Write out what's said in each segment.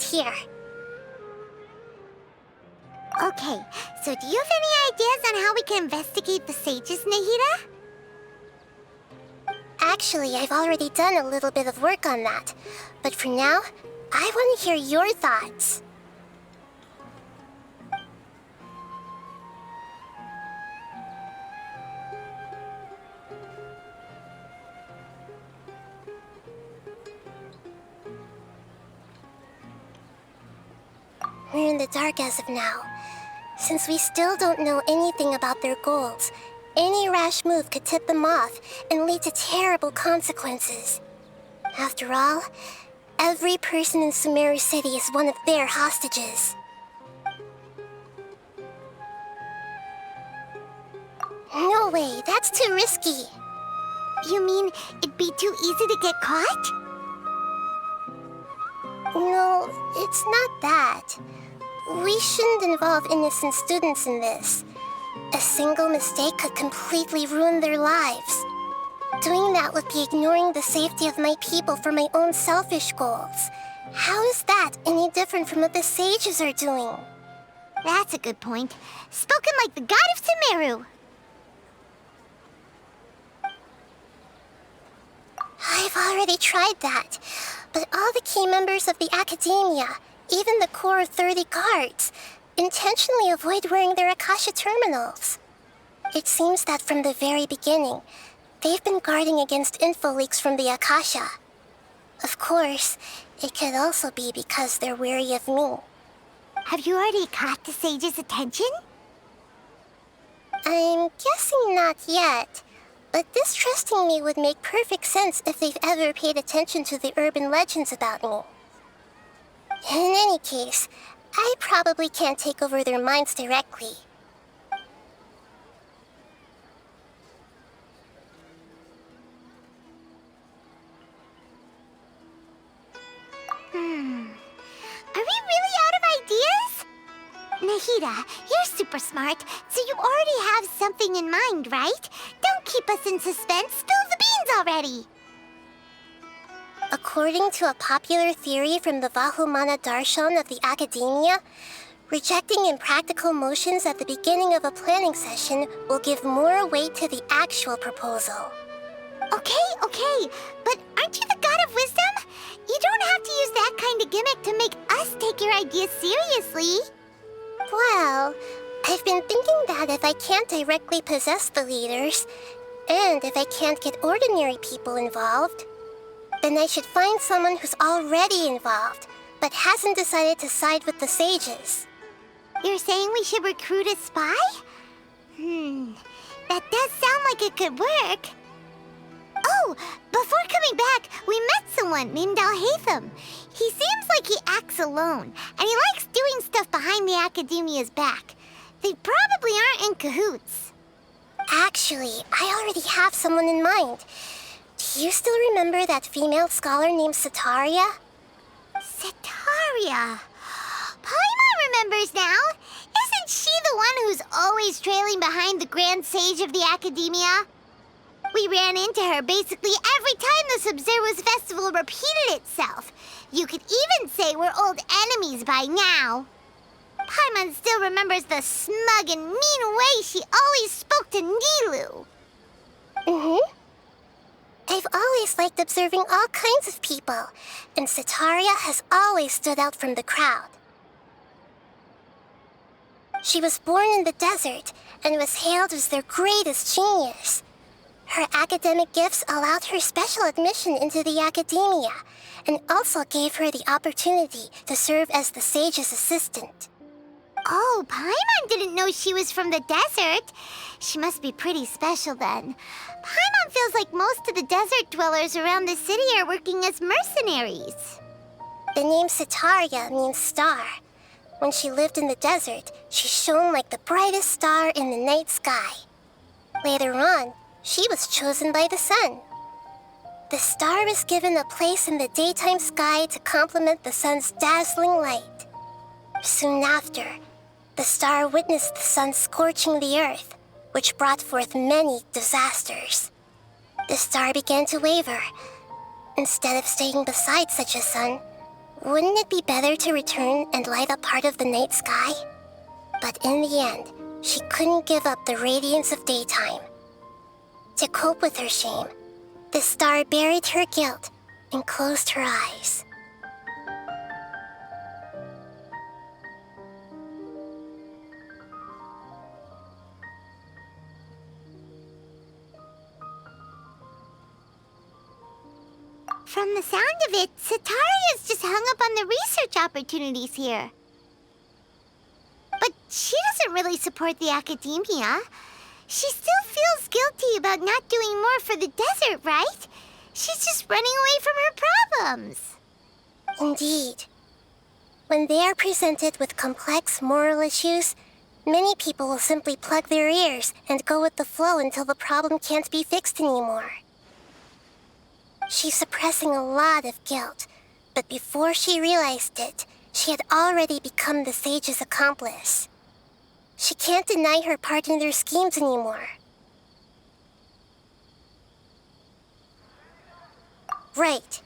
right here. Okay, so do you have any ideas on how we can investigate the sages, Nahida? Actually, I've already done a little bit of work on that. But for now, I want to hear your thoughts. We're in the dark as of now. Since we still don't know anything about their goals, any rash move could tip them off and lead to terrible consequences. After all, every person in Sumeru City is one of their hostages. No way, that's too risky. You mean it'd be too easy to get caught? No, it's not that. We shouldn't involve innocent students in this. A single mistake could completely ruin their lives. Doing that would be ignoring the safety of my people for my own selfish goals. How is that any different from what the sages are doing? That's a good point. Spoken like the god of Sumeru. I've already tried that, but all the key members of the Academia, even the core 30 guards, intentionally avoid wearing their Akasha terminals. It seems that from the very beginning, they've been guarding against info leaks from the Akasha. Of course, it could also be because they're wary of me. Have you already caught the sage's attention? I'm guessing not yet, but distrusting me would make perfect sense if they've ever paid attention to the urban legends about me. In any case, I probably can't take over their minds directly. Are we really out of ideas? Nahida, you're super smart, so you already have something in mind, right? Don't keep us in suspense. Spill the beans already. According to a popular theory from the Vahumana Darshan of the Academia, rejecting impractical motions at the beginning of a planning session will give more weight to the actual proposal. Okay, but aren't you the god of wisdom? You don't have to use that kind of gimmick to make us take your ideas seriously. Well, I've been thinking that if I can't directly possess the leaders, and if I can't get ordinary people involved, then I should find someone who's already involved, but hasn't decided to side with the sages. You're saying we should recruit a spy? That does sound like it could work. Oh, before coming back, we met someone named Alhaitham. He seems like he acts alone, and he likes doing stuff behind the Academia's back. They probably aren't in cahoots. Actually, I already have someone in mind. Do you still remember that female scholar named Setaria? Setaria. Paimon remembers now. Isn't she the one who's always trailing behind the Grand Sage of the Academia? We ran into her basically every time the Sumeru festival repeated itself. You could even say we're old enemies by now. Paimon still remembers the smug and mean way she always spoke to Nilou. I've always liked observing all kinds of people, and Setaria has always stood out from the crowd. She was born in the desert and was hailed as their greatest genius. Her academic gifts allowed her special admission into the Academia, and also gave her the opportunity to serve as the sage's assistant. Oh, Paimon didn't know she was from the desert. She must be pretty special then. Paimon feels like most of the desert dwellers around the city are working as mercenaries. The name Setaria means star. When she lived in the desert, she shone like the brightest star in the night sky. Later on, she was chosen by the sun. The star was given a place in the daytime sky to complement the sun's dazzling light. Soon after, the star witnessed the sun scorching the earth, which brought forth many disasters. The star began to waver. Instead of staying beside such a sun, Wouldn't it be better to return and light up part of the night sky? But in the end, she couldn't give up the radiance of daytime. To cope with her shame, the star buried her guilt and closed her eyes. From the sound of it, Sataria's just hung up on the research opportunities here. But she doesn't really support the academia. She still feels guilty about not doing more for the desert, right? She's just running away from her problems. Indeed. When they are presented with complex moral issues, many people will simply plug their ears and go with the flow until the problem can't be fixed anymore. She's suppressing a lot of guilt, but before she realized it, she had already become the sage's accomplice. She can't deny her part in their schemes anymore. Right.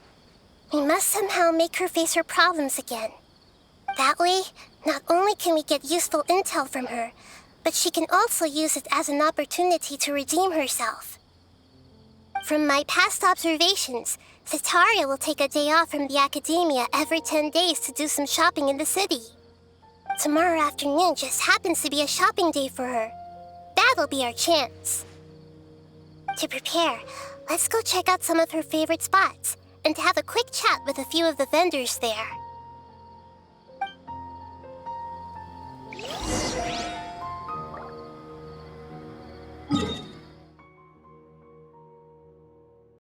We must somehow make her face her problems again. That way, not only can we get useful intel from her, but she can also use it as an opportunity to redeem herself. From my past observations, Sataria will take a day off from the academia every 10 days to do some shopping in the city. Tomorrow afternoon just happens to be a shopping day for her. That'll be our chance. To prepare, let's go check out some of her favorite spots and have a quick chat with a few of the vendors there.